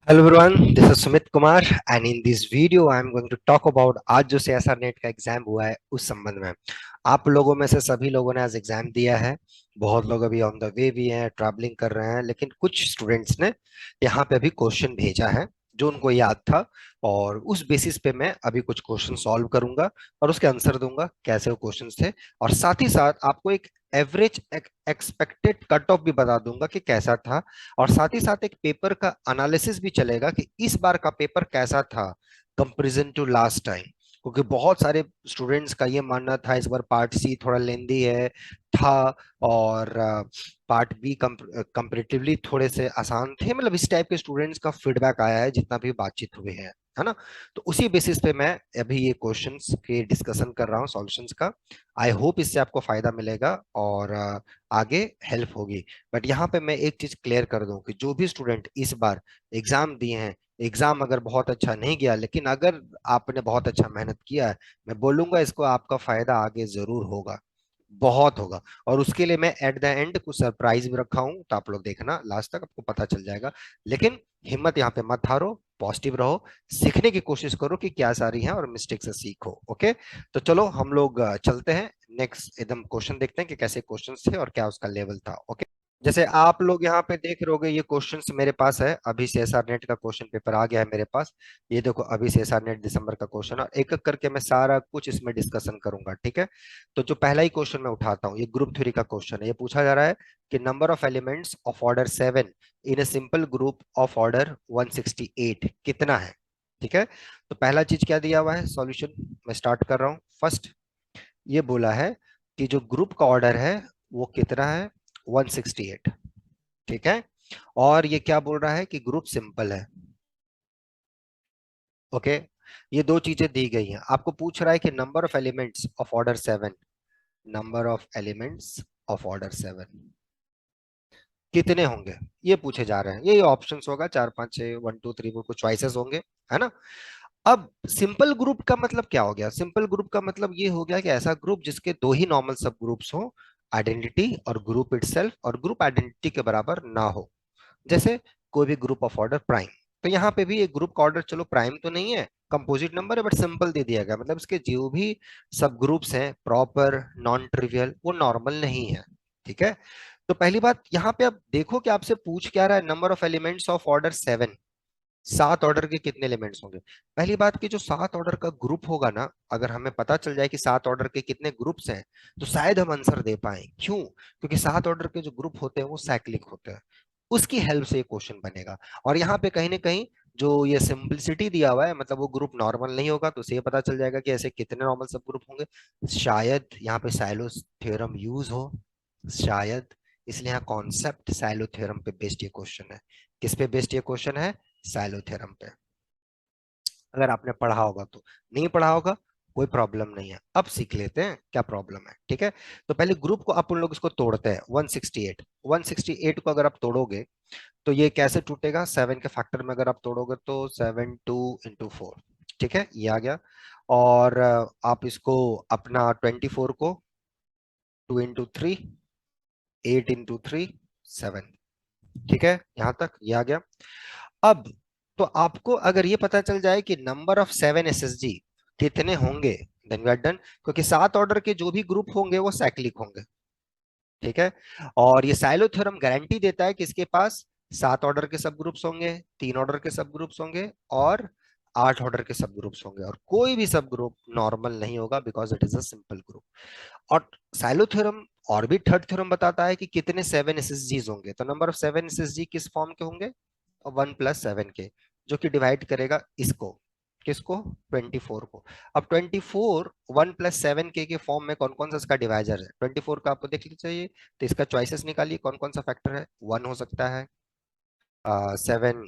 Hello everyone, this is Sumit Kumar and in this video I am going to talk about आज जो CSR net का exam हुआ है उस संबंध में। आप लोगों में से सभी लोगों ने आज एग्जाम दिया है। बहुत लोग अभी ऑन द वे भी हैं, ट्रैवलिंग कर रहे हैं, लेकिन कुछ स्टूडेंट्स ने यहाँ पे अभी क्वेश्चन भेजा है जो उनको याद था, और उस बेसिस पे मैं अभी कुछ क्वेश्चन सॉल्व करूंगा और उसके आंसर दूंगा कैसे वो क्वेश्चंस थे, और साथ ही साथ आपको एक एवरेज एक्सपेक्टेड कट ऑफ भी बता दूंगा कि कैसा था, और साथ ही साथ एक पेपर का एनालिसिस भी चलेगा कि इस बार का पेपर कैसा था कंपैरिजन टू लास्ट टाइम। क्योंकि बहुत सारे स्टूडेंट्स का ये मानना था इस बार पार्ट सी थोड़ा लेंदी है था, और पार्ट बी कंपेरेटिवली थोड़े से आसान थे। मतलब इस टाइप के स्टूडेंट्स का फीडबैक आया है जितना भी बातचीत हुए हैं, है ना। तो उसी बेसिस पे मैं अभी ये क्वेश्चंस के डिस्कशन कर रहा हूँ, सॉल्यूशंस का। आई होप इससे आपको फायदा मिलेगा और आगे हेल्प होगी। बट यहाँ पे मैं एक चीज क्लियर कर दूं कि जो भी स्टूडेंट इस बार एग्जाम दिए हैं, एग्जाम अगर बहुत अच्छा नहीं गया, लेकिन अगर आपने बहुत अच्छा मेहनत किया है, मैं बोलूंगा इसको आपका फायदा आगे जरूर होगा, बहुत होगा। और उसके लिए मैं एट द एंड कुछ सरप्राइज भी रखा हूं, तो आप लोग देखना लास्ट तक, आपको पता चल जाएगा। लेकिन हिम्मत यहाँ पे मत हारो, पॉजिटिव रहो, सीखने की कोशिश करो कि क्या सारी है, और मिस्टेक से सीखो। ओके, तो चलो हम लोग चलते हैं नेक्स्ट एकदम क्वेश्चन देखते हैं कि कैसे क्वेश्चंस थे और क्या उसका लेवल था। ओके, जैसे आप लोग यहाँ पे देख रहे होगे, ये क्वेश्चंस मेरे पास है। अभी सीएसआर नेट का क्वेश्चन पेपर आ गया है मेरे पास। ये देखो, अभी सीएसआर नेट दिसंबर का क्वेश्चन, और एक एक करके मैं सारा कुछ इसमें डिस्कशन करूंगा, ठीक है। तो जो पहला ही क्वेश्चन मैं उठाता हूँ, ये ग्रुप थ्री का क्वेश्चन है। ये पूछा जा रहा है कि number of elements of order 7 in a simple group of order 168 कितना है, ठीक है। तो पहला चीज क्या दिया हुआ है, सॉल्यूशन मैं स्टार्ट कर रहा हूँ। फर्स्ट ये बोला है कि जो ग्रुप का ऑर्डर है वो कितना है, 168, ठीक है। और ये क्या बोल रहा है कि ग्रुप सिंपल है। ओके, ये दो चीजें दी गई हैं। आपको पूछ रहा है कि number of elements of order 7, number of elements of order 7 कितने होंगे, ये पूछे जा रहे हैं। ये ऑप्शंस होगा 4 5 6 1 2 3 4, कुछ चॉइसेस होंगे, है ना। अब सिंपल ग्रुप का मतलब क्या हो गया, सिंपल ग्रुप का मतलब ये हो गया कि ऐसा ग्रुप जिसके दो ही नॉर्मल सब ग्रुप्स हो, आइडेंटिटी और ग्रुप इटसेल्फ, और ग्रुप आइडेंटिटी के बराबर ना हो। जैसे कोई भी ग्रुप ऑफ ऑर्डर प्राइम, तो यहाँ पे भी एक ग्रुप का ऑर्डर, चलो प्राइम तो नहीं है, कंपोजिट नंबर है, बट सिंपल दे दिया गया, मतलब इसके जो भी सब ग्रुप्स हैं, प्रॉपर नॉन ट्रिवियल, वो नॉर्मल नहीं है, ठीक है। तो पहली बात यहाँ पे अब देखो कि आपसे पूछ क्या रहा है, number of elements of order 7, 7 order के कितने एलिमेंट्स होंगे। पहली बात कि जो 7 ऑर्डर का ग्रुप होगा ना, अगर हमें पता चल जाए कि 7 ऑर्डर के कितने ग्रुप्स हैं, तो शायद हम आंसर दे पाए। क्यों? क्योंकि 7 ऑर्डर के जो ग्रुप होते हैं वो साइक्लिक होते हैं, उसकी हेल्प से ये क्वेश्चन बनेगा। और यहाँ पे कहीं ना कहीं जो ये सिंपलिसिटी दिया हुआ है, मतलब वो ग्रुप नॉर्मल नहीं होगा, तो उसे ये पता चल जाएगा कि ऐसे कितने नॉर्मल सब ग्रुप होंगे। शायद यहाँ पे साइलो थ्योरम यूज हो, शायद, इसलिए यहाँ कॉन्सेप्ट साइलो थ्योरम पे बेस्ड ये क्वेश्चन है। किस पे बेस्ड ये क्वेश्चन है, साइलो थ्योरम पे। अगर आपने पढ़ा होगा तो, नहीं पढ़ा होगा कोई प्रॉब्लम नहीं है, अब सीख लेते हैं क्या प्रॉब्लम है, ठीक है। तो पहले ग्रुप को अपन लोग इसको तोड़ते हैं, 168, 168 को अगर आप तोड़ोगे तो ये कैसे टूटेगा, 7 के फैक्टर में अगर आप तोड़ोगे तो 7 2 into 4, ठीक है, ये आ गया। और आप इसको अपना 24 को 2 into 3, 8 into 3, 7, ठीक है, यहां तक ये आ गया। अब तो आपको अगर ये पता चल जाए कि नंबर ऑफ 7 एसएसजी कितने होंगे, देन वी आर डन। क्योंकि 7 ऑर्डर के जो भी ग्रुप होंगे वो साइक्लिक होंगे, ठीक है। और ये साइलो थ्योरम गारंटी देता है कि इसके पास 7 ऑर्डर के सब ग्रुप्स होंगे, 3 ऑर्डर के सब ग्रुप्स होंगे, और 8 ऑर्डर के सब ग्रुप्स होंगे, और कोई भी सब ग्रुप नॉर्मल नहीं होगा, because it is a simple group. और साइलो थ्योरम और भी थर्ड थ्योरम बताता है कि कितने 7 एसएसजी होंगे। तो नंबर ऑफ 7 एसएसजी किस फॉर्म के होंगे, 1 + 7 के, जो कि डिवाइड करेगा इसको, किसको, 24 को। अब 24 1 + 7 के फॉर्म में कौन कौन सा इसका डिवाइजर है, 24 का आपको देख लीजिए चाहिए। तो इसका चॉइसेस निकालिए, कौन कौन सा फैक्टर है, 1 हो सकता है, 7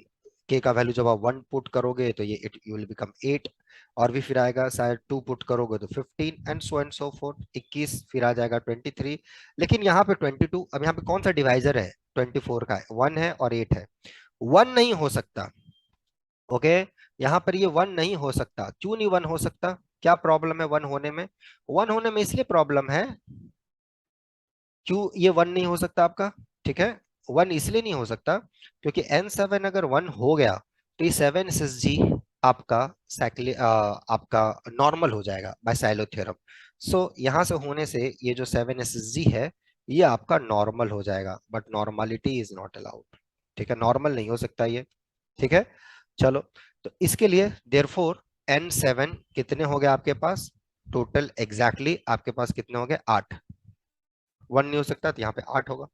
के का वैल्यू जब आप 1 पुट करोगे तो ये इट यू विल बिकम 8, और भी फिर आएगा शायद 2 पुट करोगे तो 15, एंड सो फोर्थ 21, फिर आ जाएगा 23। लेकिन यहाँ पे 22, अब यहाँ पे कौन सा डिवाइजर है, 24 का 1 है और 8 है, 1 नहीं हो सकता। ओके, यहाँ पर ये 1 नहीं हो सकता। क्यों नहीं 1 हो सकता, क्या प्रॉब्लम है 1 होने में, 1 होने में इसलिए प्रॉब्लम है, क्यों ये 1 नहीं हो सकता आपका, ठीक है। 1 इसलिए नहीं हो सकता क्योंकि N7 अगर 1 हो गया तो ये 7 SSG आपका आपका नॉर्मल हो जाएगा बाय साइलो थ्योरम। सो यहां से होने से ये जो 7 SSG है ये आपका नॉर्मल हो जाएगा, but normality is not allowed. ठीक है, नॉर्मल नहीं हो सकता ये। ठीक है, चलो। तो इसके लिए देयरफॉर N7 कितने हो गए आपके पास टोटल, एग्जैक्टली आपके पास कितने हो गए, 8। 1 नहीं हो सकता, तो यहाँ पे 8 होगा,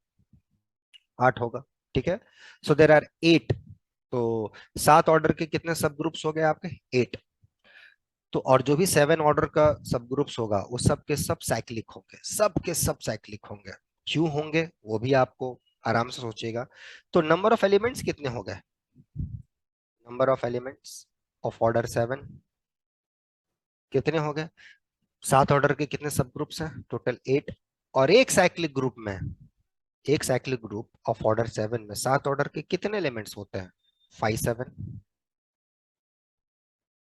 8 होगा। ठीक है, सो देर आर 8। तो 7 ऑर्डर के कितने सब ग्रुप्स हो गए आपके, 8। तो और जो भी 7 ऑर्डर का सब ग्रुप्स होगा वो सब के सब साइक्लिक होंगे, सब के सब साइक्लिक होंगे। क्यों होंगे वो भी आपको आराम से सोचिएगा। तो नंबर ऑफ एलिमेंट्स कितने हो गए, number of elements of order 7 कितने हो गए, 7 ऑर्डर के कितने सब ग्रुप्स हैं, टोटल 8। और एक साइक्लिक ग्रुप में, एक साइक्लिक ग्रुप ऑफ ऑर्डर 7 में 7 ऑर्डर के कितने एलिमेंट्स होते हैं, 5 7,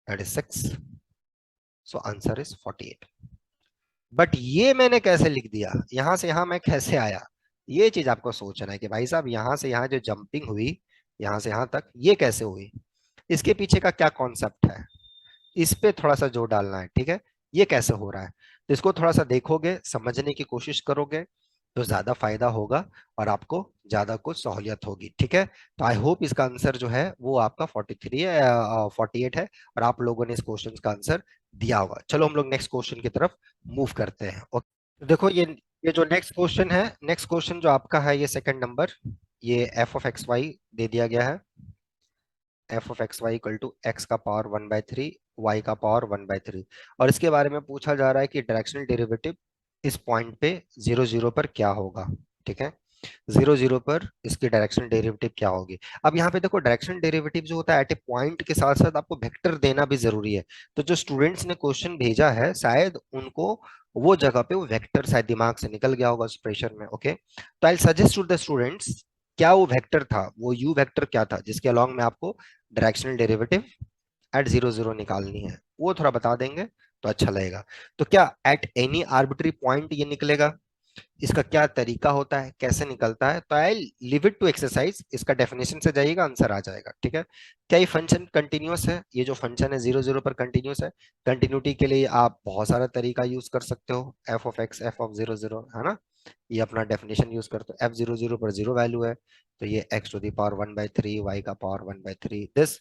that is 6। So answer is 48। But ये मैंने कैसे लिख दिया, यहां से यहां मैं कैसे आया, ये चीज आपको सोचना है कि भाई साहब यहां से यहां जो जंपिंग हुई यहां से यहां तक ये कैसे हुई, इसके पीछे का क्या कॉन्सेप्ट है, इस पे थोड़ा सा जोर डालना है। ठीक है, ये कैसे हो रहा है, तो इसको थोड़ा सा देखोगे, समझने की कोशिश करोगे तो ज्यादा फायदा होगा और आपको ज्यादा कुछ सहूलियत होगी। ठीक है, तो आई होप इसका आंसर जो है वो आपका 43 है, 48 है, और आप लोगों ने इस क्वेश्चन का आंसर दिया होगा। चलो हम लोग नेक्स्ट क्वेश्चन की तरफ मूव करते हैं। ओके, तो देखो ये जो नेक्स्ट क्वेश्चन है, नेक्स्ट क्वेश्चन जो आपका है ये सेकंड नंबर, ये एफ ऑफ एक्स वाई दे दिया गया है। F of x y equal to x का पावर 1/3, वाई का पावर 1/3, और इसके बारे में पूछा जा रहा है कि डायरेक्शनल डेरिवेटिव इस पॉइंट पे 0 0 पर क्या होगा। ठीक है, 0 0 पर इसकी डायरेक्शनल डेरिवेटिव क्या होगी। अब यहाँ पे देखो डायरेक्शनल डेरिवेटिव जो होता है एट ए पॉइंट के साथ साथ आपको वेक्टर देना भी जरूरी है। तो जो स्टूडेंट्स ने क्वेश्चन भेजा है शायद उनको वो जगह पे वो वेक्टर शायद दिमाग से निकल गया होगा उस प्रेशर में। ओके, तो I suggest to the students, क्या वो वेक्टर था, वो यू वेक्टर क्या था जिसके अलॉन्ग में आपको डायरेक्शनल डेरिवेटिव एट 0 0 निकालनी है, वो थोड़ा बता देंगे तो अच्छा लगेगा। तो क्या एट एनी आर्बिट्री पॉइंट ये निकलेगा, इसका क्या तरीका होता है, कैसे निकलता है, तो I leave it to exercise, इसका डेफिनेशन से जाइएगा आंसर आ जाएगा। ठीक है, क्या ये फंक्शन कंटिन्यूअस है, ये जो फंक्शन है 0 0 पर कंटिन्यूअस है। कंटिन्यूटी के लिए आप बहुत सारा तरीका यूज कर सकते हो, F of x F of 0 0, है ना, ये अपना डेफिनेशन यूज करते हो। एफ 0 0 पर 0 वैल्यू है, तो ये x to the power 1/3, y का पावर 1/3 दिस।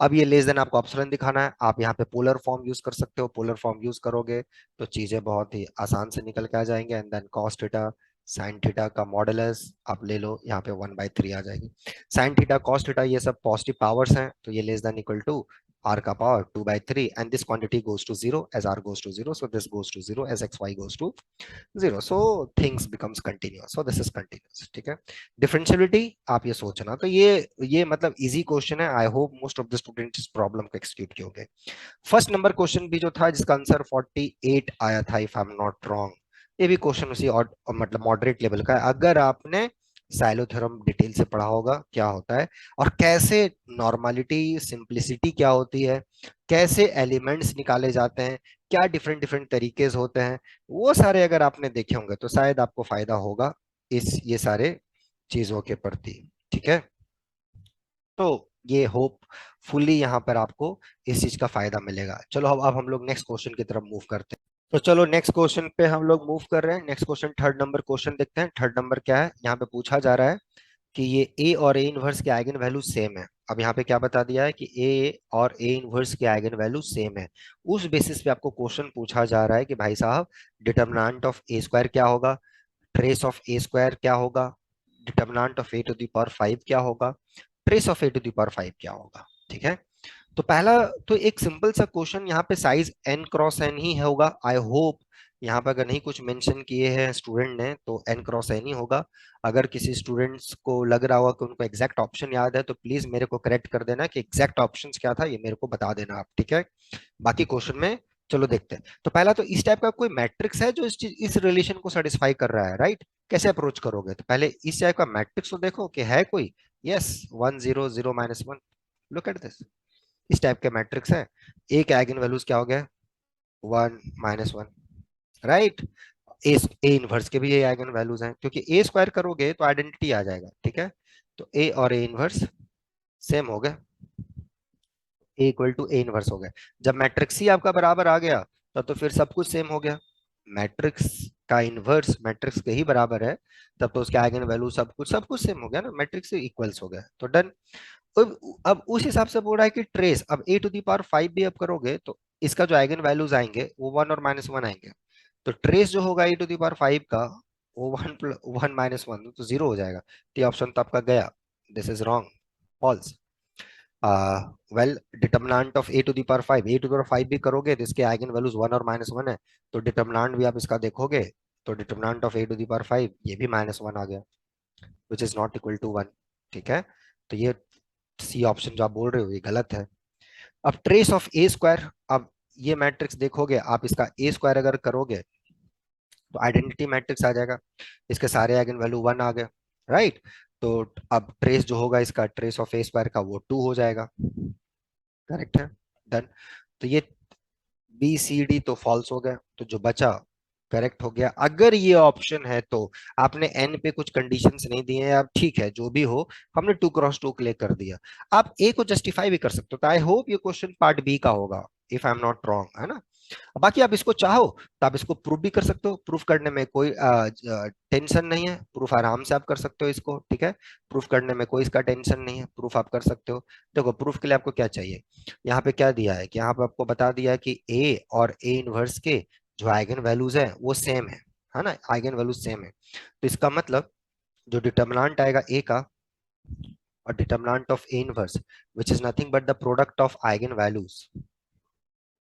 अब ये लेस देन आपको ऑप्शन दिखाना है, आप यहाँ पे पोलर फॉर्म यूज कर सकते हो, पोलर फॉर्म यूज करोगे तो चीजें बहुत ही आसान से निकल के आ जाएंगे। And then cos theta sine theta का मॉडुलस आप ले लो, यहाँ पे 1/3 आ जाएगी। साइन थीटा कॉस थीटा ये सब पॉजिटिव पावर्स हैं, तो ये less than equal to r का power 2/3, and this quantity goes to 0 as r goes to 0, so this goes to 0 as xy goes to 0, so things becomes continuous, so this is continuous। ठीक है, differentiability आप ये सोचना, तो ये मतलब easy question है, I hope most of the students इस प्रॉब्लम को एक्सक्यूट किए। फर्स्ट नंबर क्वेश्चन भी जो था जिसका आंसर 48 आया था if I am not wrong, ये भी क्वेश्चन उसी मतलब मॉडरेट लेवल का है। अगर आपने साइलो थ्योरम डिटेल से पढ़ा होगा क्या होता है और कैसे नॉर्मलिटी सिंप्लिसिटी क्या होती है, कैसे एलिमेंट्स निकाले जाते हैं, क्या डिफरेंट डिफरेंट तरीके होते हैं, वो सारे अगर आपने देखे होंगे तो शायद आपको फायदा होगा इस ये सारे चीजों के प्रति। ठीक है, तो ये होप फुल्ली यहाँ पर आपको इस चीज का फायदा मिलेगा। चलो अब हम लोग नेक्स्ट क्वेश्चन की तरफ मूव करते हैं। तो चलो नेक्स्ट क्वेश्चन पे हम लोग मूव कर रहे हैं। Next question third number question देखते हैं। थर्ड नंबर क्या है, यहाँ पे पूछा जा रहा है कि ये ए और ए इनवर्स के आइगन वैल्यू सेम है। अब यहाँ पे क्या बता दिया है कि ए और ए इनवर्स के आइगन वैल्यू सेम है। उस बेसिस पे आपको क्वेश्चन पूछा जा रहा है कि भाई साहब डिटर्मिनेंट ऑफ ए स्क्वायर क्या होगा, ट्रेस ऑफ ए स्क्वायर क्या होगा, determinant of A to the power 5 क्या होगा, trace of A to the power 5 क्या होगा। ठीक है, तो पहला तो एक सिंपल सा क्वेश्चन, यहाँ पे साइज n क्रॉस n ही होगा। आई होप यहाँ पे अगर नहीं कुछ मेंशन किए हैं स्टूडेंट ने तो n क्रॉस n ही होगा। अगर किसी स्टूडेंट्स को लग रहा होगा कि उनको एग्जैक्ट ऑप्शन याद है तो प्लीज मेरे को करेक्ट कर देना कि एग्जैक्ट ऑप्शन क्या था, ये मेरे को बता देना आप। ठीक है, बाकी क्वेश्चन में चलो देखते हैं। तो पहला तो इस टाइप का कोई मैट्रिक्स है जो इस रिलेशन को सेटिस्फाई कर रहा है, राइट। कैसे अप्रोच करोगे, तो पहले इस टाइप का मैट्रिक्स तो देखो कि है कोई। यस, 1 0 0 -1, लुक एट दिस, इस टाइप के मैट्रिक्स है। ए के आइगन वैल्यूज क्या हो गया, 1 -1, राइट। ए इनवर्स के भी ये आइगन वैल्यूज हैं, क्योंकि ए स्क्वायर करोगे तो आइडेंटिटी आ जाएगा। ठीक है, तो ए और ए इनवर्स सेम हो गए। ए इक्वल टू ए इनवर्स हो गया। जब मैट्रिक्स ही आपका बराबर आ गया तब तो फिर सब कुछ सेम हो गया। मैट्रिक्स का इनवर्स मैट्रिक्स के ही बराबर है तब तो उसके आइगन वैल्यू सब कुछ सेम हो गया ना, मैट्रिक्स से इक्वल्स हो गया तो डन। अब उस हिसाब से बोल रहा है कि ट्रेस, अब ए टू दी पावर 5 भी अब करोगे तो इसका जो आइगन वैल्यूज आएंगे वो 1 और -1 आएंगे। तो ट्रेस जो होगा ए टू दी पावर 5 का वो 1 + 1 - 1 तो 0 हो जाएगा। तो ये ऑप्शन तो आपका गया, this is wrong, false. Well determinant of A to the power 5, A to the power 5 भी करोगे तो इसके आइगन वैल्यूज 1 और -1 है, तो डिटर्मिनेंट भी आप इसका देखोगे तो determinant of A to the power 5 ये भी -1 आ गया, which is not equal to 1। ठीक है, तो ये सी ऑप्शन जो आप बोल रहे हो ये गलत है। अब ट्रेस ऑफ ए स्क्वायर, अब ये मैट्रिक्स देखोगे आप, इसका ए स्क्वायर अगर करोगे तो आइडेंटिटी मैट्रिक्स आ जाएगा, इसके सारे आइगन वैल्यू 1 आ गए, राइट। तो अब ट्रेस जो होगा इसका, ट्रेस ऑफ ए स्क्वायर का वो 2 हो जाएगा, करेक्ट है, डन। तो ये बी सी डी तो फॉल्स हो गया, तो जो बचा करेक्ट हो गया। अगर ये ऑप्शन है तो आपने एन पे कुछ कंडीशंस नहीं दिए हैं, आप ठीक है जो भी हो, हमने 2 × 2 क्लिक कर दिया। आप ए को जस्टिफाई भी कर सकते हो, तो आई होप ये क्वेश्चन पार्ट बी का होगा, if I am not wrong, है ना। बाकी आप इसको चाहो तो आप इसको प्रूफ भी कर सकते हो, प्रूफ करने में कोई टेंशन नहीं है, प्रूफ आराम से आप कर सकते हो इसको, ठीक है। प्रूफ करने में कोई इसका टेंशन नहीं है, प्रूफ आप कर सकते हो। देखो प्रूफ के लिए आपको क्या चाहिए, यहाँ पे क्या दिया है कि यहाँ पे आपको बता दिया है कि ए और ए इनवर्स के जो आइगन वैल्यूज है वो सेम है ना, आइगन वैल्यूज सेम है। तो इसका मतलब जो डिटर्मिनेंट आएगा ए का और determinant of A inverse, which is nothing but the product of eigen values,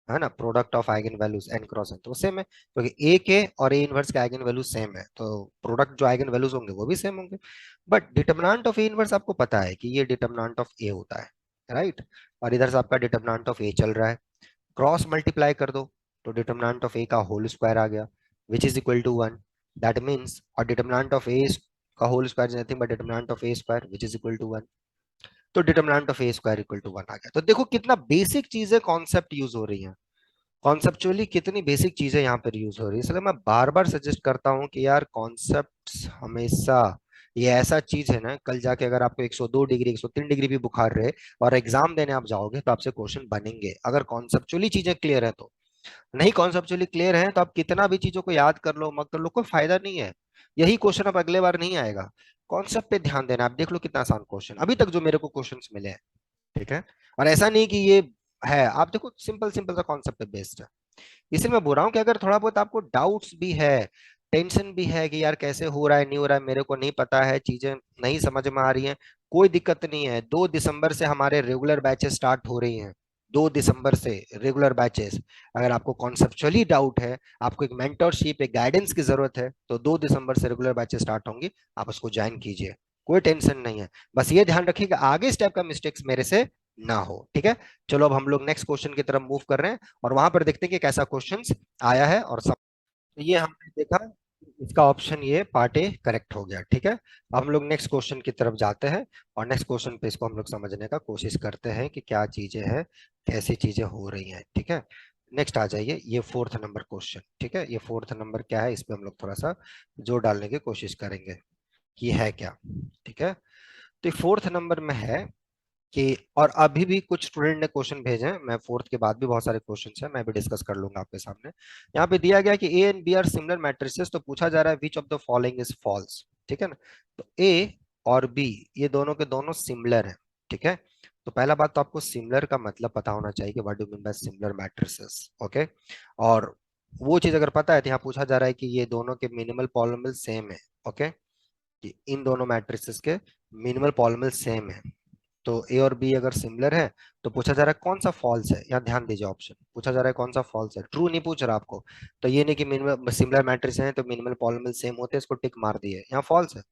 है ना, product of eigen values n cross n, तो सेम है क्योंकि ए के और ए इनवर्स के आइगन वैल्यूज सेम है, तो प्रोडक्ट जो आइगन वैल्यूज होंगे वो भी सेम होंगे। But determinant of A inverse आपको पता है कि ये डिटर्मिनेंट ऑफ ए होता है, राइट। और इधर से आपका डिटर्मिनेंट ऑफ ए चल रहा है, क्रॉस मल्टीप्लाई कर दो तो डिटर्मिनेंट ऑफ ए का होल स्क्वायर आ गया, which is equal to 1। That means और डिटर्मिनेंट ऑफ ए का whole square is nothing but determinant of A square which is equal to 1। तो determinant of A square equal to 1 आ गया। तो देखो कितना बेसिक चीजें कॉन्सेप्ट यूज हो रही हैं, कॉन्सेप्चुअली कितनी बेसिक चीजें यहाँ पर यूज हो रही है। इसलिए मैं बार बार सजेस्ट करता हूँ कि यार कॉन्सेप्ट्स हमेशा, ये ऐसा चीज है ना, कल जाके अगर आपको 102 डिग्री 103 डिग्री भी बुखार रहे और एग्जाम देने आप जाओगे तो आपसे क्वेश्चन बनेंगे, अगर कॉन्सेप्चुअली चीजें क्लियर है तो। नहीं कॉन्सेप्चुअली क्लियर है तो आप कितना भी चीजों को याद कर लो मत कर लो, कोई फायदा नहीं है, यही क्वेश्चन अब अगले बार नहीं आएगा। कॉन्सेप्ट पे ध्यान देना, आप देख लो कितना आसान क्वेश्चन अभी तक जो मेरे को क्वेश्चंस मिले हैं, ठीक है। और ऐसा नहीं कि ये है, आप देखो सिंपल सिंपल सा कॉन्सेप्ट पे बेस्ड है। इसलिए मैं बोल रहा हूँ कि अगर थोड़ा बहुत आपको डाउट्स भी है, टेंशन भी है कि यार कैसे हो रहा है नहीं हो रहा है, मेरे को नहीं पता है, चीजें नहीं समझ में आ रही हैं, कोई दिक्कत नहीं है। 2 दिसंबर से हमारे रेगुलर बैचेस स्टार्ट हो रही हैं, 2 दिसंबर से रेगुलर बैचेस। अगर आपको कॉन्सेप्चुअली डाउट है, आपको एक मेंटरशिप एक गाइडेंस की जरूरत है, तो 2 दिसंबर से रेगुलर बैचेस स्टार्ट होंगी, आप उसको ज्वाइन कीजिए, कोई टेंशन नहीं है। बस ये ध्यान रखिए कि आगे स्टेप का मिस्टेक्स मेरे से ना हो, ठीक है। चलो अब हम लोग नेक्स्ट क्वेश्चन की तरफ मूव कर रहे हैं और वहां पर देखते हैं कि कैसा क्वेश्चंस आया है और सब। तो ये हमने देखा, इसका ऑप्शन ये पार्ट ए करेक्ट हो गया, ठीक है। अब हम लोग नेक्स्ट क्वेश्चन की तरफ जाते हैं और नेक्स्ट क्वेश्चन पे इसको हम लोग समझने का कोशिश करते हैं कि क्या चीजें हैं, कैसी चीजें हो रही हैं, ठीक है। नेक्स्ट आ जाइए, ये 4th नंबर क्वेश्चन, ठीक है। ये 4th नंबर क्या है, इस पे हम लोग थोड़ा सा जोर डालने की कोशिश करेंगे कि है क्या, ठीक है। तो 4th नंबर में है कि, और अभी भी कुछ स्टूडेंट ने क्वेश्चन भेजे हैं, मैं 4th के बाद भी बहुत सारे क्वेश्चंस हैं, मैं भी डिस्कस कर लूंगा आपके सामने। यहाँ पे दिया गया कि A and B are similar matrices, तो पूछा जा रहा है which of the following is false, ठीक है ना। तो ए और बी ये दोनों के दोनों सिमिलर हैं, ठीक है। तो पहला बात तो आपको सिमिलर का मतलब पता होना चाहिए कि what do mean bye similar matrices, okay. और वो चीज अगर पता है तो यहाँ पूछा जा रहा है कि ये दोनों के मिनिमल पॉलिनोमियल सेम है, ओके, कि इन दोनों मैट्रिसेस के मिनिमल पॉलिनोमियल सेम है। तो ए और बी अगर सिमिलर है तो पूछा जा रहा है कौन सा फॉल्स है, यहाँ ध्यान दीजिए, ऑप्शन पूछा जा रहा है कौन सा फॉल्स है, ट्रू नहीं पूछ रहा आपको। तो ये नहीं कि मिनिमल सिमिलर मैट्रिक्स हैं तो मिनिमल पॉलिनोमियल सेम होते हैं, इसको टिक मार दिए, यहाँ फॉल्स है।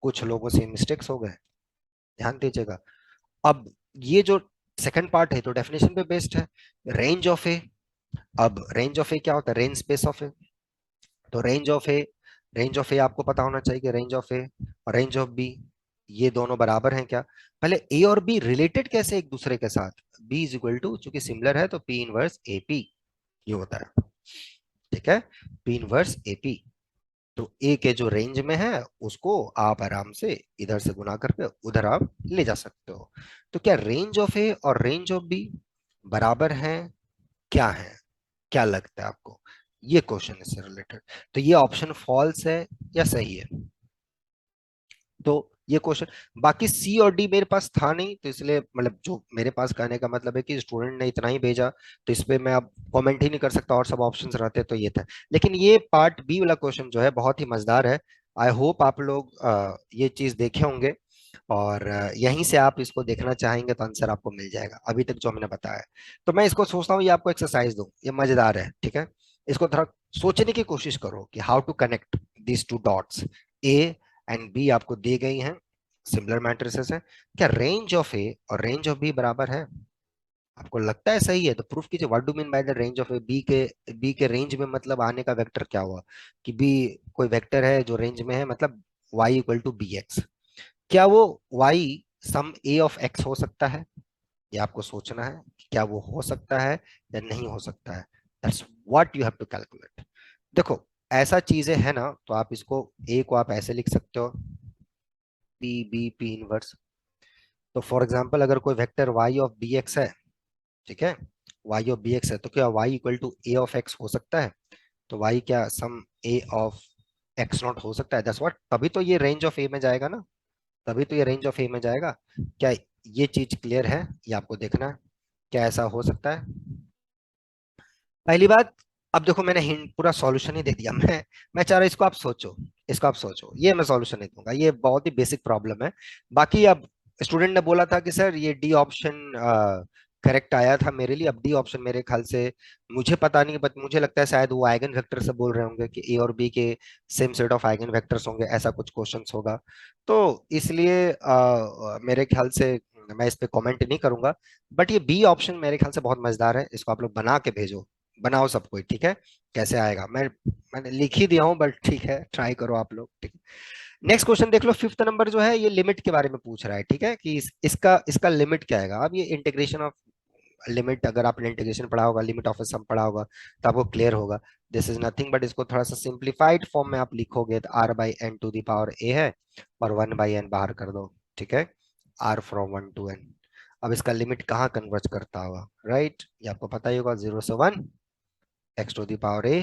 कुछ लोगों से मिस्टेक्स हो गए, ध्यान दीजिएगा। अब ये जो सेकंड पार्ट है तो डेफिनेशन पे बेस्ड है, रेंज ऑफ ए। अब रेंज ऑफ ए क्या होता है, रेंज स्पेस ऑफ ए। तो रेंज ऑफ ए आपको पता होना चाहिए कि रेंज ऑफ ए और रेंज ऑफ बी ये दोनों बराबर हैं क्या। पहले ए और बी रिलेटेड कैसे एक दूसरे के साथ, बी इज इक्वल टू, चूंकि सिमिलर है तो पी इनवर्स ए पी ये होता है, ठीक है, पी इनवर्स ए पी। तो ए के जो रेंज में है उसको आप आराम से इधर से गुना करके उधर आप ले जा सकते हो। तो क्या रेंज ऑफ ए और रेंज ऑफ बी बराबर हैं, क्या है, क्या लगता है आपको? ये क्वेश्चन इससे रिलेटेड। तो ये ऑप्शन फॉल्स है या सही है? तो ये क्वेश्चन, बाकी सी और डी मेरे पास था नहीं, तो इसलिए मतलब जो मेरे पास कहने का मतलब है कि स्टूडेंट ने इतना ही भेजा, तो इस पे मैं अब कमेंट ही नहीं कर सकता, और सब ऑप्शंस रहते तो ये था। लेकिन ये पार्ट बी वाला क्वेश्चन जो है बहुत ही मजेदार है। आई होप आप लोग ये चीज देखे होंगे, और यहीं से आप इसको देखना चाहेंगे तो आंसर आपको मिल जाएगा अभी तक जो मैंने बताया है। तो मैं इसको सोचता हूँ ये आपको एक्सरसाइज दूं, ये मजेदार है, ठीक है? इसको थोड़ा सोचने की कोशिश करो कि how to connect these two dots. A and B आपको दी गई हैं, सिमिलर मैट्रिसेस है। क्या रेंज ऑफ ए और रेंज ऑफ बी बराबर है? आपको लगता है सही है तो प्रूफ कीजिए। What do mean by the range of A? B के रेंज में मतलब आने का वेक्टर क्या हुआ? कि बी कोई वेक्टर है जो रेंज में है, मतलब y equal to B x. क्या वो y some A of x हो सकता है? ये आपको सोचना है कि क्या वो हो सकता है या नहीं हो सकता है। That's what you have to calculate. देखो, ऐसा चीजें है ना, तो आप इसको ए को आप ऐसे लिख सकते हो, पी बी पी इनवर्स। तो फॉर एग्जांपल अगर कोई vector y of B x है, ठीक है, y ऑफ बी एक्स है, तो क्या y equal to A of x हो सकता है? तो y क्या some A of x not हो सकता है? दैट्स व्हाट, तभी तो ये रेंज ऑफ ए में जाएगा ना, तभी तो ये रेंज ऑफ ए में जाएगा। क्या ये चीज क्लियर है? ये आपको देखना है, क्या ऐसा हो सकता है? पहली बात, अब देखो मैंने हिंट पूरा सॉल्यूशन ही दे दिया। मैं चाह रहा हूं इसको आप सोचो, इसको आप सोचो, ये मैं सॉल्यूशन नहीं दूंगा, ये बहुत ही बेसिक प्रॉब्लम है। बाकी अब स्टूडेंट ने बोला था कि सर ये डी ऑप्शन करेक्ट आया था मेरे लिए, अब डी ऑप्शन मेरे ख्याल से, मुझे पता नहीं, बट मुझे लगता है शायद वो आइगन वेक्टर से बोल रहे होंगे कि ए और बी के same set of eigen vectors होंगे, ऐसा कुछ क्वेश्चंस होगा। तो इसलिए मेरे ख्याल से मैं इस पे कमेंट नहीं करूंगा। बट ये बी ऑप्शन मेरे ख्याल से बहुत मजेदार है, इसको आप लोग बना के भेजो, बनाओ सब कोई, ठीक है? कैसे आएगा मैंने लिख ही दिया हूं, बट ठीक है, ट्राई करो आप लोग, ठीक है? नेक्स्ट क्वेश्चन देख लो, फिफ्थ नंबर जो है ये लिमिट के बारे में पूछ रहा है, ठीक है, कि इसका इसका लिमिट क्या आएगा। अब ये इंटीग्रेशन ऑफ लिमिट, अगर आपने इंटीग्रेशन पढ़ा होगा, लिमिट ऑफ सम पढ़ा होगा, तो आपको क्लियर होगा। दिस इज नथिंग बट, इसको थोड़ा सा सिंप्लीफाइड फॉर्म में आप लिखोगे तो R by N to the power A है, और वन बाई एन बाहर कर दो, ठीक है? R from one to n. अब इसका लिमिट कहाँ कन्वर्ज करता होगा, राइट? ये आपको पता ही होगा, 0 से 1 x to the power a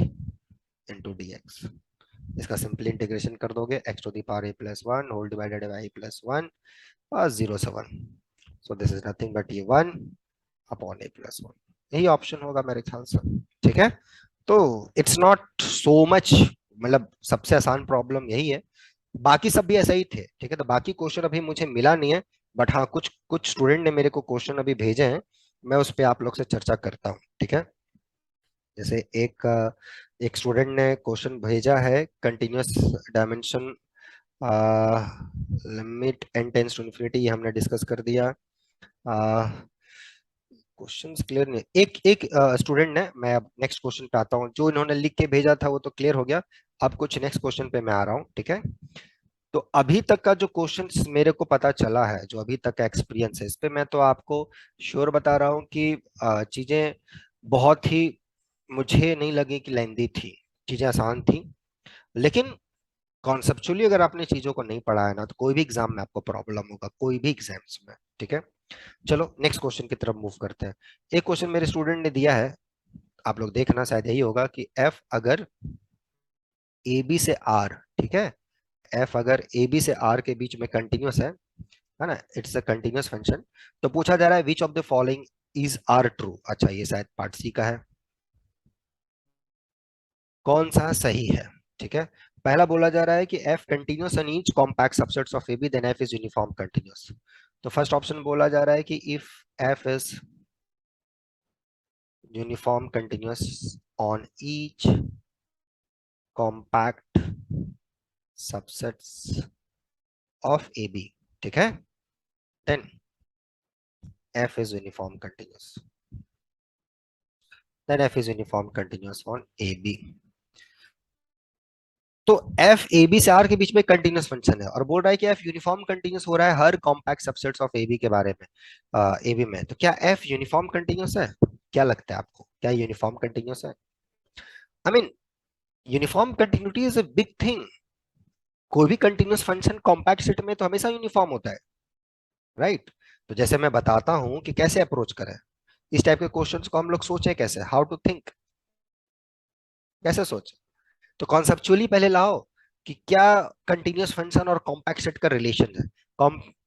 into d x. इसका सिंपली इंटीग्रेशन कर दोगे, x to the power a plus one whole divided by plus one, और 0 से 1। So this is nothing but ये 1/a+1, यही ऑप्शन होगा मेरे ख्याल से, ठीक है? तो इट्स नॉट सो मच, मतलब सबसे आसान प्रॉब्लम यही है। बाकी सब भी ऐसा ही थे, ठीक है? तो बाकी क्वेश्चन अभी मुझे मिला नहीं है, बट हाँ कुछ कुछ स्टूडेंट ने मेरे को क्वेश्चन अभी भेजे हैं, मैं उस पर आप लोग से चर्चा करता हूँ, ठीक है? जैसे एक स्टूडेंट ने क्वेश्चन भेजा है, continuous dimension limit n tends to infinity, ये हमने डिस्कस कर दिया। क्वेश्चंस क्लियर नहीं, एक एक स्टूडेंट ने, मैं अब नेक्स्ट क्वेश्चन पे आता हूँ, जो इन्होंने लिख के भेजा था वो तो क्लियर हो गया। अब कुछ नेक्स्ट क्वेश्चन पे मैं आ रहा हूँ, ठीक है? तो अभी तक का जो क्वेश्चंस मेरे को पता चला है, जो अभी तक का एक्सपीरियंस है, इस पे मैं तो आपको श्योर बता रहा हूँ कि चीजें बहुत ही, मुझे नहीं लगी कि लेंदी थी, चीजें आसान थी। लेकिन कॉन्सेप्चुअली अगर आपने चीजों को नहीं पढ़ा है ना, तो कोई भी एग्जाम में आपको प्रॉब्लम होगा, कोई भी एग्जाम्स में, ठीक है? चलो नेक्स्ट क्वेश्चन की तरफ मूव करते हैं। एक क्वेश्चन मेरे स्टूडेंट ने दिया है, आप लोग देखना, शायद यही होगा कि एफ अगर ए बी से आर, ठीक है, एफ अगर ए बी से आर के बीच में कंटिन्यूअस है ना, इट्स अ कंटिन्यूअस फंक्शन, तो पूछा जा रहा है which of the following is are true. अच्छा, ये शायद पार्ट सी का है, कौन सा सही है, ठीक है? पहला बोला जा रहा है कि f continuous in each compact subsets of A B then f is uniform continuous. तो फर्स्ट ऑप्शन बोला जा रहा है कि if f is uniform continuous on each compact subsets of A B, ठीक है, then f is uniform continuous, then f is uniform continuous on A B. तो f A B से आर के बीच में कंटिन्यूअस फंक्शन है, और बोल रहा है कि एफ यूनिफॉर्म कंटिन्यूअस हो रहा है हर compact subsets of A B के बारे में, ए बी में। तो क्या एफ यूनिफॉर्म कंटिन्यूअस है? क्या लगता है आपको, क्या यूनिफॉर्म कंटिन्यूअस है? I mean, uniform continuity is a big thing. कोई भी कंटिन्यूअस फंक्शन कॉम्पैक्ट सेट में तो हमेशा यूनिफॉर्म होता है, राइट? तो जैसे मैं बताता हूं कि कैसे अप्रोच करें, इस टाइप के क्वेश्चंस को हम लोग सोचें कैसे, हाउ टू थिंक, कैसे सोचें। तो कॉन्सेप्चुअली पहले लाओ कि क्या कंटिन्यूअस फंक्शन और कॉम्पैक्ट सेट का रिलेशन है।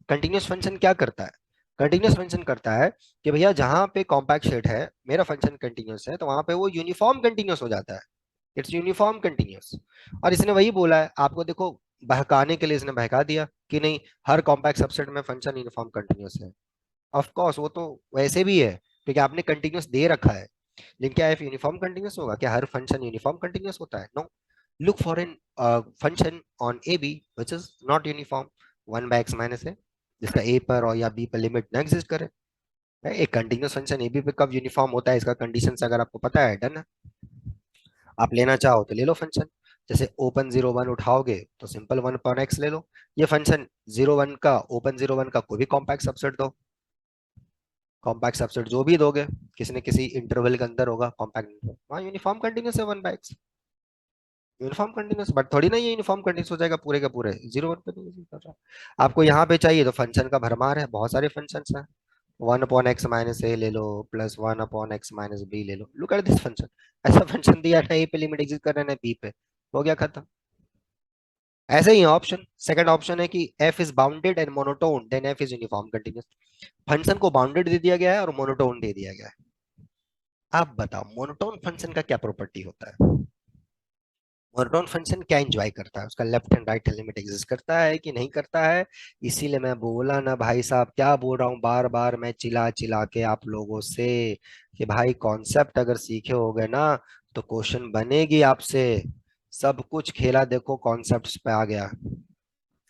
कंटिन्यूअस फंक्शन क्या करता है, कंटिन्यूअस फंक्शन करता है कि भैया जहां पे कॉम्पैक्ट सेट है, मेरा फंक्शन कंटिन्यूअस है, तो वहां पे वो यूनिफॉर्म कंटिन्यूअस हो जाता है, इट्स यूनिफॉर्म कंटिन्यूअस। और इसने वही बोला है आपको, देखो बहकाने के लिए इसने बहका दिया कि नहीं हर कॉम्पैक्ट सबसेट में फंक्शन यूनिफॉर्म कंटिन्यूअस है। ऑफ कोर्स वो तो वैसे भी है क्योंकि आपने कंटिन्यूअस दे रखा है, लेकिन क्या एफ यूनिफॉर्म कंटिन्यूअस होगा, क्या हर फंक्शन यूनिफॉर्म कंटिन्यूअस होता है? No. Look for an function on A B which is not uniform, 1/x minus है, जिसका ए पर और या बी पर लिमिट ना एग्जिस्ट करे। एक कंटिन्यूअस फंक्शन ए बी पे कब यूनिफॉर्म होता है, इसका कंडीशन अगर आपको पता है, डन है। आप लेना चाहो तो ले लो फंक्शन, जैसे ओपन 0 1 उठाओगे तो सिंपल 1/x ले लो। ये फंक्शन 0 1 का, ओपन 0 1 का कोई भी कॉम्पैक्ट सबसेट दो, कॉम्पैक्ट सबसेट जो भी दोगे किसी न किसी इंटरवल के अंदर होगा कॉम्पैक्ट, वहाँ यूनिफॉर्म कंटिन्यूअस है 1/x, यूनिफॉर्म कंटिन्यूअस। बट थोड़ी ना ये यूनिफॉर्म कंटिन्यूअस हो जाएगा पूरे के पूरे, 0 1 पे नहीं कर रहा। आपको यहाँ पे चाहिए तो फंक्शन का भरमार है, बहुत सारे फंक्शन हैं। 1/x माइनस ए ले लो, प्लस 1/x माइनस बी ले लो, लुक एट दिस फंक्शन। ऐसा फंक्शन दिया ना ए पे लिमिट एग्जिस्ट कर रहा है ना बी पे, हो गया खत्म। ऐसे ही ऑप्शन, सेकंड ऑप्शन है कि f is bounded and monotone then f is uniform continuous. Function को बाउंडेड दे दिया गया है और मोनोटोन दे दिया गया है। आप बताओ मोनोटोन फंक्शन का क्या प्रॉपर्टी होता है, मोनोटोन फंक्शन क्या एंजॉय करता है, उसका left and right limit exist करता है कि नहीं करता है। इसीलिए मैं बोला ना भाई साहब, क्या बोल रहा हूँ बार बार मैं चिल्ला चिल्ला के आप लोगों से, कि भाई कॉन्सेप्ट अगर सीखे होगे ना तो क्वेश्चन बनेगी आपसे। सब कुछ खेला देखो कॉन्सेप्ट्स पे आ गया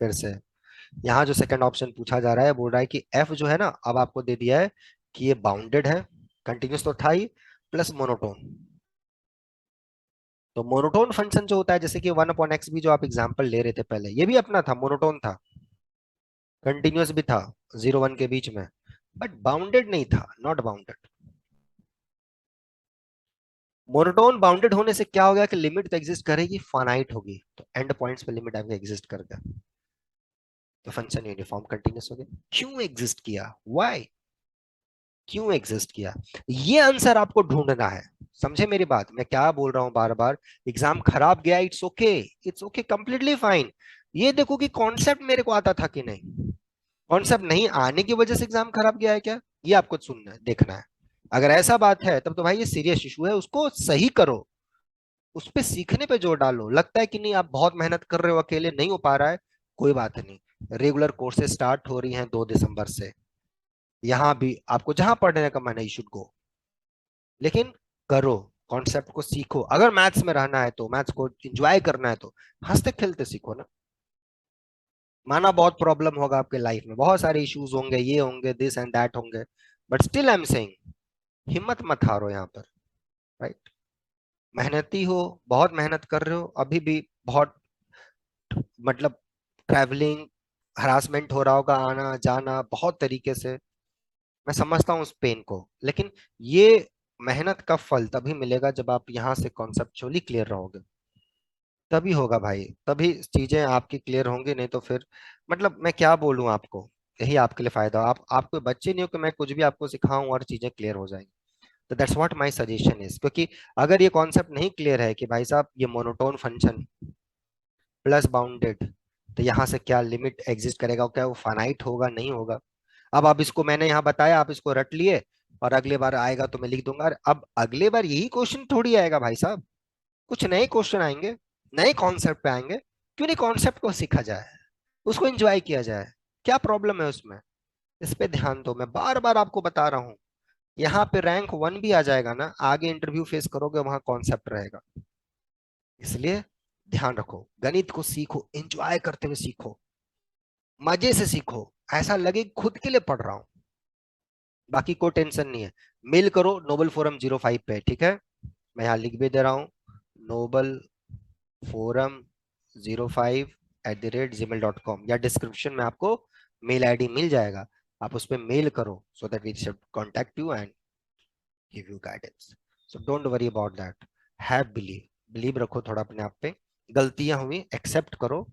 फिर से। यहाँ जो सेकंड ऑप्शन पूछा जा रहा है, बोल रहा है कि एफ जो है ना, अब आपको दे दिया है कि ये बाउंडेड है, कंटिन्यूस तो था ही, प्लस मोनोटोन। तो मोनोटोन फंक्शन जो होता है, जैसे कि 1/x भी जो आप एग्जांपल ले रहे थे पहले, ये भी अपना था, मोनोटोन था, कंटिन्यूअस भी था 0 1 के बीच में, बट बाउंडेड नहीं था, नॉट बाउंडेड। मोनोटोन बाउंडेड होने से क्या हो गया कि लिमिट तो एग्जिस्ट करेगी, फाइनाइट होगी, तो एंड पॉइंट्स पे लिमिट आपके एग्जिस्ट कर गया, तो फंक्शन यूनिफॉर्म कंटिन्यूअस हो गया। क्यों एग्जिस्ट किया, व्हाई, क्यों एग्जिस्ट किया, ये आंसर आपको ढूंढना है। समझे मेरी बात, मैं क्या बोल रहा हूं बार बार। एग्जाम खराब गया, it's okay, it's okay, completely fine. ये देखो कि कॉन्सेप्ट मेरे को आता था कि नहीं, कॉन्सेप्ट नहीं आने की वजह से एग्जाम खराब गया है क्या, ये आपको सुनना है, देखना है। अगर ऐसा बात है तब तो भाई ये सीरियस इशू है, उसको सही करो, उस पे सीखने पे जोर डालो। लगता है कि नहीं आप बहुत मेहनत कर रहे हो, अकेले नहीं हो पा रहा है, कोई बात नहीं, रेगुलर कोर्सेज स्टार्ट हो रही हैं 2 दिसंबर से। यहाँ भी आपको जहां पढ़ने का मन है, यू शुड गो, लेकिन करो, कॉन्सेप्ट को सीखो। अगर मैथ्स में रहना है तो, मैथ्स को एंजॉय करना है तो हंसते खेलते सीखो ना। माना बहुत प्रॉब्लम होगा आपके लाइफ में, बहुत सारे इश्यूज होंगे, ये होंगे, दिस एंड दैट होंगे, but still I am saying हिम्मत मत हारो यहाँ पर, राइट। मेहनती हो, बहुत मेहनत कर रहे हो अभी भी, बहुत मतलब ट्रैवलिंग हरासमेंट हो रहा होगा, आना जाना बहुत तरीके से, मैं समझता हूँ उस पेन को, लेकिन ये मेहनत का फल तभी मिलेगा जब आप यहाँ से कॉन्सेप्चुअली क्लियर रहोगे, तभी होगा भाई, तभी चीजें आपकी क्लियर होंगी, नहीं तो फिर मतलब मैं क्या बोलूं आपको, यही आपके लिए फायदा, आप कोई बच्चे नहीं हो कि मैं कुछ भी आपको सिखाऊं और चीजें क्लियर हो जाएंगी। तो that's what my suggestion is, क्योंकि अगर ये कॉन्सेप्ट नहीं क्लियर है कि भाई साहब ये मोनोटोन फंक्शन प्लस बाउंडेड, तो यहाँ से क्या लिमिट एग्जिस्ट करेगा, क्या वो फाइनाइट होगा, नहीं होगा। अब आप इसको, मैंने यहाँ बताया, आप इसको रट लिए, और अगले बार आएगा तो मैं लिख दूंगा। अब अगले बार यही क्वेश्चन थोड़ी आएगा भाई साहब, कुछ नए क्वेश्चन आएंगे, नए कॉन्सेप्ट पे आएंगे। क्यों नहीं कॉन्सेप्ट को सीखा जाए, उसको एंजॉय किया जाए, क्या प्रॉब्लम है उसमें। इस पे ध्यान दो, मैं बार बार आपको बता रहा हूँ, यहाँ पे रैंक 1 भी आ जाएगा ना, आगे इंटरव्यू फेस करोगे वहां कॉन्सेप्ट रहेगा। इसलिए ध्यान रखो, गणित को सीखो, एंजॉय करते हुए सीखो, मजे से सीखो, ऐसा लगे खुद के लिए पढ़ रहा हूं, बाकी कोई टेंशन नहीं है। मेल करो नोबल फोरम 05 पे, ठीक है, मैं यहाँ लिख भी दे रहा हूँ, नोबल फोरम 05@gmail.com, या डिस्क्रिप्शन में आपको मेल आईडी मिल जाएगा, आप उस पर मेल करो, so that we should contact you and give you guidance. So don't worry about that, have believe, believe रखो थोड़ा अपने आप पे, गलतियां हुई एक्सेप्ट करो,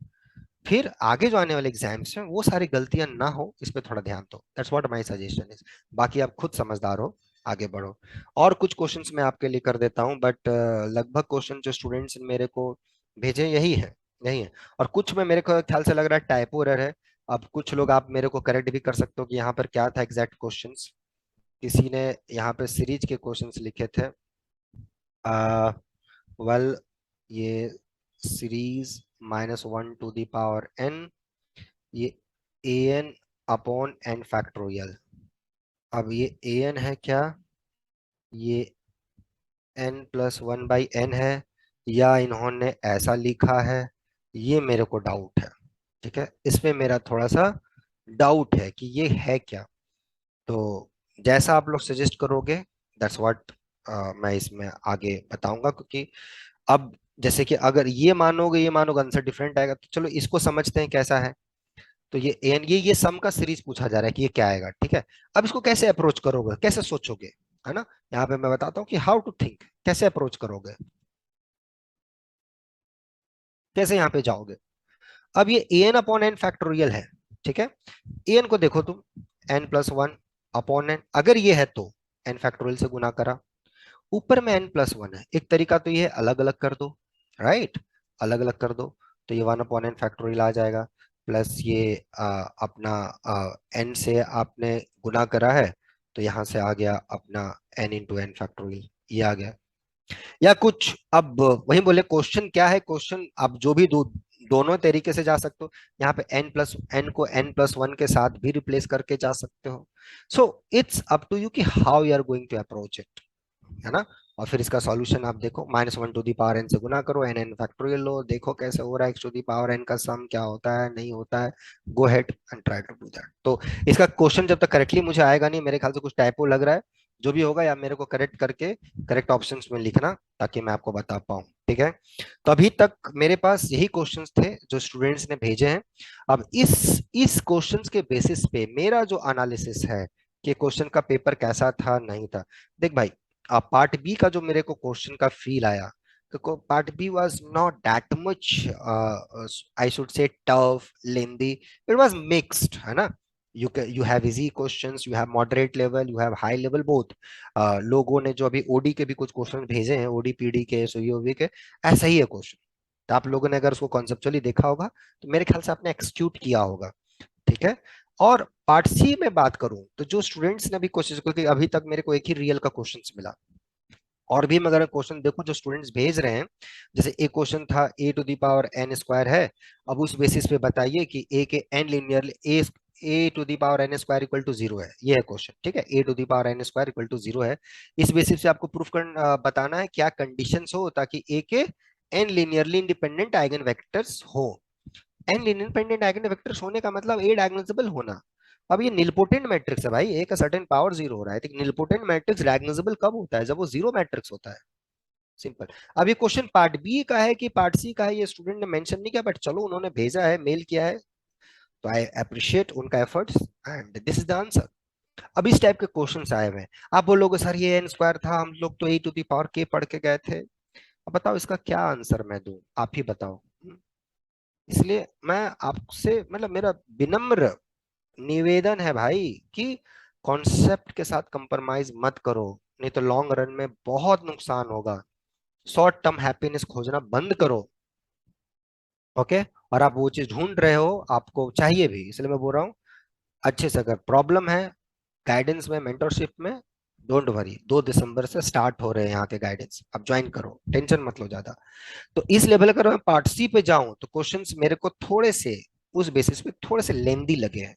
फिर आगे जो आने वाले एग्जाम्स हैं वो सारी गलतियां ना हो, इस पे थोड़ा ध्यान दो, that's what my suggestion is. बाकी आप खुद समझदार हो, आगे बढ़ो। और कुछ क्वेश्चंस मैं आपके लिए कर देता हूं, बट लगभग क्वेश्चन जो स्टूडेंट्स ने मेरे को भेजे यही है। और कुछ में मेरे को ख्याल से लग रहा है टाइपो एरर है। अब कुछ लोग आप मेरे को करेक्ट भी कर सकते हो कि यहाँ पर क्या था एग्जैक्ट क्वेश्चंस। किसी ने यहाँ पे सीरीज के क्वेश्चंस लिखे थे। आ, वेल, ये series -1 to the power n, ये an अपॉन n फैक्टोरियल। अब ये an है क्या, ये n+1/n है, या इन्होंने ऐसा लिखा है, ये मेरे को डाउट है। ठीक है, इसमें मेरा थोड़ा सा डाउट है कि ये है क्या। तो जैसा आप लोग सजेस्ट करोगे, दैट्स व्हाट मैं इसमें आगे बताऊंगा। क्योंकि अब जैसे कि अगर ये मानोगे आंसर डिफरेंट आएगा, तो चलो इसको समझते हैं कैसा है। तो ये एन ये सम का सीरीज पूछा जा रहा है कि ये क्या आएगा। ठीक है, अब इसको कैसे अप्रोच करोगे, कैसे सोचोगे, है ना। यहाँ पे मैं बताता हूँ कि हाउ टू थिंक, कैसे अप्रोच करोगे, कैसे यहाँ पे जाओगे। अब ये एन अपॉन एन फैक्टोरियल है। ठीक है, एन को देखो तुम, n+1 अपॉन n, अगर ये है तो n फैक्टोरियल से गुना करा, ऊपर में n+1 है। एक तरीका तो ये है अलग अलग कर दो, राइट, अलग अलग कर दो, तो ये 1/n फैक्टोरियल आ जाएगा। प्लस ये अपना n से आपने गुना करा है, तो यहां से आ गया अपना n×n फैक्टोरियल, ये आ गया। या कुछ अब वही बोले, क्वेश्चन क्या है, क्वेश्चन आप जो भी दोनों तरीके से जा सकते हो। यहाँ पे n को n+1 के साथ भी रिप्लेस करके जा सकते हो। So it's up to you कि how you are going to approach it, है ना। और फिर इसका सॉल्यूशन आप देखो, -1 to the power n से गुना करो, n फैक्टोरियल लो, देखो कैसे हो रहा है, x to the power n का सम क्या होता है नहीं होता है। Go ahead and try to do that. तो इसका क्वेश्चन जब तक करेक्टली मुझे आएगा नहीं, मेरे ख्याल से कुछ टाइपो लग रहा है, जो भी होगा या मेरे को करेक्ट करके करेक्ट ऑप्शंस में लिखना, ताकि मैं आपको बता पाऊं। ठीक है, तो अभी तक मेरे पास यही क्वेश्चंस थे जो स्टूडेंट्स ने भेजे हैं। अब इस क्वेश्चंस के बेसिस पे मेरा जो एनालिसिस है कि क्वेश्चन का पेपर कैसा था नहीं था। देख भाई, पार्ट बी का जो मेरे को क्वेश्चन का फील आया, तो part B was not that much, I should say tough, lengthy, it was mixed, है ना। You have easy questions, you have moderate level, you have high level both. लोगों ने जो अभी ओडी के भी कुछ क्वेश्चन भेजे हैं, ओडी पीडी के, सोईओवी के, ऐसा ही है क्वेश्चन। तो आप लोगों ने अगर उसको कॉन्सेप्चुअली देखा होगा, तो मेरे ख्याल से आपने एक्सक्यूट किया होगा। ठीक है, और पार्ट सी में बात करूं, तो जो स्टूडेंट्स ने भी कोशिश, क्योंकि अभी तक मेरे को एक ही रियल का क्वेश्चन मिला, और भी मैं अगर क्वेश्चन देखो जो स्टूडेंट्स भेज रहे हैं, जैसे एक क्वेश्चन था a⁴ है। अब उस बेसिस पे बताइए कि a के n linear a⁴n² equal to 0 है, ये है क्वेश्चन। ठीक है, a⁴n² इक्वल टू 0 है। इस बेसिस से आपको प्रूफ कर बताना है क्या कंडीशंस हो ताकि a के n linearly independent eigen vectors हो। एन इंडिपेंडेंट आइगन वेक्टर्स होने का मतलब ए डायगोनलाइजेबल होना। अब ये निलपोटेंट मैट्रिक्स है भाई, ए का सर्टेन पावर 0 हो रहा है, तो निलपोटेंट मैट्रिक्स डायगोनलाइजेबल कब होता है, जब वो जीरो मैट्रिक्स होता है। सिंपल। अब ये क्वेश्चन पार्ट बी का है कि पार्ट सी का है, ये स्टूडेंट ने मेंशन नहीं किया, बट चलो उन्होंने भेजा है, मेल किया है, तो आई अप्रिशिएट उनका efforts, and this is the answer. अब इस टाइप के क्वेश्चंस आए हुए हैं। आप बोलोगे सर ये n स्क्वायर था, हम लोग तो a⁴k पढ़ के गए थे। अब बताओ इसका क्या आंसर मैं दूं, आप ही बताओ। इसलिए मैं आपसे, मतलब मेरा विनम्र निवेदन है भाई कि कॉन्सेप्ट के साथ कंप्रोमाइज मत करो, नहीं तो लॉन्ग रन में बहुत नुकसान होगा। शॉर्ट टर्म हैप्पीनेस खोजना बंद करो। ओके, और आप वो चीज ढूंढ रहे हो, आपको चाहिए भी, इसलिए मैं बोल रहा हूँ अच्छे से। अगर प्रॉब्लम है गाइडेंस में, मेंटरशिप में, डोंट वरी, 2 दिसंबर से स्टार्ट हो रहे हैं यहाँ के गाइडेंस, आप ज्वाइन करो, टेंशन मत लो ज्यादा। तो इस लेवल अगर मैं पार्ट सी पे जाऊं, तो क्वेश्चंस मेरे को थोड़े से उस बेसिस पे थोड़े से लेंदी लगे हैं।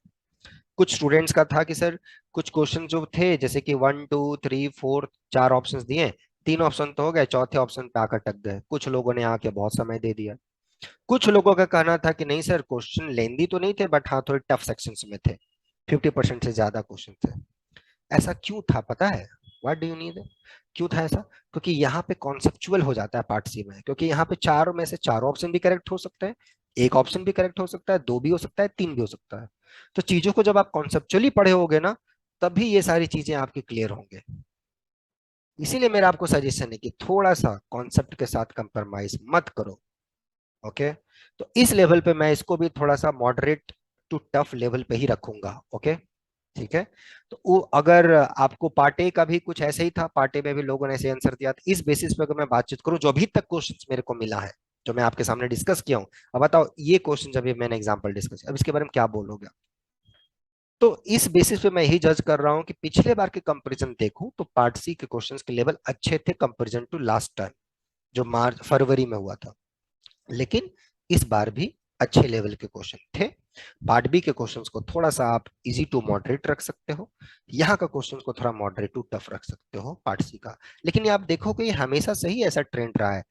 कुछ स्टूडेंट्स का था कि सर कुछ क्वेश्चन जो थे, जैसे कि 1 2 3 4, 4 ऑप्शंस दिए, 3 ऑप्शन तो हो गए, चौथे ऑप्शन पे आकर टक गए। कुछ लोगों ने आके बहुत समय दे दिया। कुछ लोगों का कहना था कि नहीं सर क्वेश्चन लेंदी तो नहीं थे, बट हाँ थोड़े टफ सेक्शंस में थे, 50% से ज्यादा क्वेश्चन थे। ऐसा क्यों था पता है, व्हाट डू यू नीड, क्यों था ऐसा? क्योंकि यहाँ पे कॉन्सेप्चुअल हो जाता है पार्ट सी में, क्योंकि यहाँ पे चारों में से चारों ऑप्शन भी करेक्ट हो सकते हैं, एक ऑप्शन भी करेक्ट हो सकता है, दो भी हो सकता है, तीन भी हो सकता है। तो चीजों को जब आप कॉन्सेप्चुअली पढ़े होगे ना, तभी ये सारी चीजें आपकी क्लियर होंगे। इसीलिए मेरा आपको सजेशन है कि थोड़ा सा कॉन्सेप्ट के साथ कंप्रोमाइज मत करो। ओके, तो इस लेवल पे मैं इसको भी थोड़ा सा मॉडरेट टू टफ लेवल पे ही रखूंगा। ओके, ठीक है। तो वो अगर आपको पार्ट ए का भी कुछ ऐसे ही था, पार्ट ए में भी लोगों ने ऐसे आंसर दिया, तो इस बेसिस पे अगर मैं बातचीत करूं जो अभी तक क्वेश्चंस मेरे को मिला है, जो मैं आपके सामने डिस्कस किया हूं, अब बताओ ये क्वेश्चन जब ये मैंने एग्जांपल डिस्कस, अब इसके बारे में क्या बोलोगे? तो इस बेसिस पे मैं यही जज कर रहा हूं कि पिछले बार के कंपैरिजन देखूं तो पार्ट सी के क्वेश्चंस के लेवल अच्छे थे कंपैरिजन टू लास्ट टाइम, जो मार्च फरवरी में हुआ था। लेकिन इस बार भी अच्छे लेवल के क्वेश्चन थे। पार्ट बी के क्वेश्चंस को थोड़ा सा आप इजी टू मॉडरेट रख सकते हो, यहाँ का क्वेश्चंस को थोड़ा मॉडरेट टू टफ रख सकते हो पार्ट सी का। लेकिन ये आप देखोगे ये हमेशा से ही ऐसा ट्रेंड रहा है,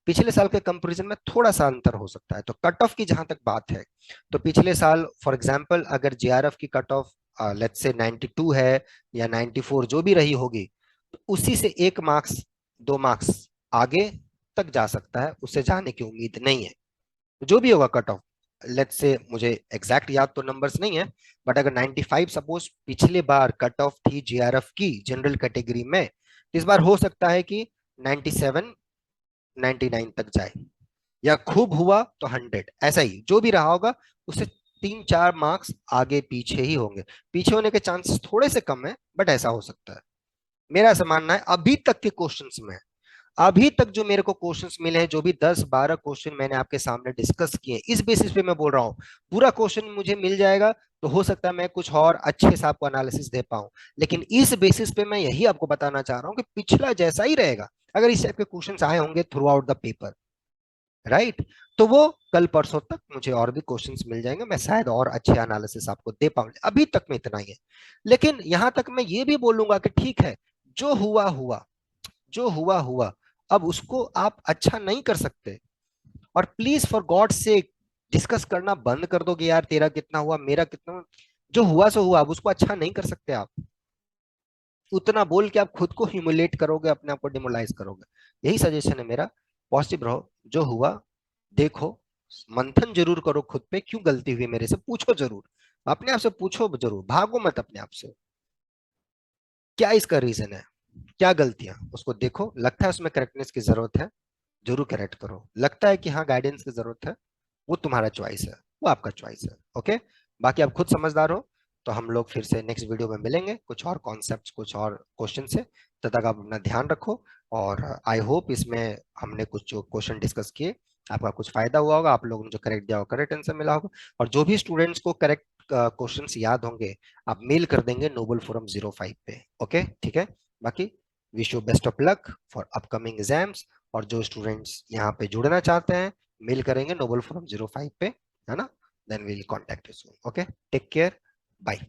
पिछले साल के कंपैरिजन में थोड़ा सा अंतर हो सकता है। तो कट ऑफ की जहां तक बात है, तो पिछले साल फॉर एग्जांपल अगर जेआरएफ की कट ऑफ लेट्स से 92 है या 94 जो भी रही होगी, तो उसी से 1 मार्क्स 2 मार्क्स आगे तक जा सकता है, उससे जाने की उम्मीद नहीं है। जो भी होगा कट ऑफ, लेट्स से मुझे एग्जैक्ट याद तो नंबर्स नहीं है, बट अगर 95 सपोज पिछले बार कट ऑफ थी जेआरएफ की जनरल कैटेगरी में, तो इस बार हो सकता है कि 97 99 तक जाए, या खूब हुआ तो 100, ऐसा ही जो भी रहा होगा उससे 3-4 मार्क्स आगे पीछे ही होंगे। पीछे होने के चांसेस थोड़े से कम है, बट ऐसा हो सकता है। मेरा ऐसा मानना है अभी तक के क्वेश्चंस में, अभी तक जो मेरे को क्वेश्चंस मिले हैं, जो भी 10-12 क्वेश्चन मैंने आपके सामने डिस्कस किए, इस बेसिस पे मैं बोल रहा हूँ पूरा क्वेश्चन मुझे मिल जाएगा तो हो सकता है मैं कुछ और अच्छे से आपको एनालिसिस दे पाऊं। लेकिन इस बेसिस पे मैं यही आपको बताना चाह रहा हूँ कि पिछला जैसा ही रहेगा, अगर इस टाइप के क्वेश्चंस आए होंगे through out the paper, right, तो वो कल परसों तक मुझे और भी क्वेश्चंस मिल जाएंगे, मैं शायद और अच्छे एनालिसिस आपको दे पाऊंगा। अभी तक में इतना ही है। लेकिन यहां तक मैं ये भी बोलूंगा कि ठीक है, जो हुआ हुआ, जो हुआ हुआ, अब उसको आप अच्छा नहीं कर सकते। और प्लीज फॉर गॉड से डिस्कस करना बंद कर दो कि यार तेरा कितना हुआ मेरा कितना हुआ। जो हुआ सो हुआ, अब उसको अच्छा नहीं कर सकते आप। उतना बोल के आप खुद को ह्यूमिलेट करोगे, अपने आप को डिमोलाइज करोगे। यही सजेशन है मेरा, पॉजिटिव रहो। जो हुआ देखो, मंथन जरूर करो खुद पे, क्यों गलती हुई मेरे से पूछो जरूर, अपने आप से पूछो जरूर, भागो मत अपने आप से, क्या इसका रीजन है, क्या गलतियां, उसको देखो, लगता है उसमें करेक्टनेस की जरूरत है, जरूर करेक्ट करो। लगता है कि हाँ गाइडेंस की जरूरत है, वो तुम्हारा चॉइस है, वो आपका चॉइस है। ओके, बाकी आप खुद समझदार हो। तो हम लोग फिर से नेक्स्ट वीडियो में मिलेंगे कुछ और कॉन्सेप्ट्स कुछ और क्वेश्चन से। तब तक आप अपना ध्यान रखो। और आई होप इसमें हमने कुछ जो क्वेश्चन डिस्कस किए आपका कुछ फायदा हुआ होगा, आप लोगों ने जो करेक्ट दिया होगा करेक्ट आंसर मिला होगा। और जो भी स्टूडेंट्स को करेक्ट क्वेश्चंस याद होंगे, आप मेल कर देंगे नोबल फोरम 05 पे। ओके ठीक है। बाकी wish you best of luck for upcoming exams. और जो स्टूडेंट्स यहाँ पे जुड़ना चाहते हैं, मेल करेंगे नोबल फोरम 05 पे, है ना? Then will contact you soon. Okay, take care, bye.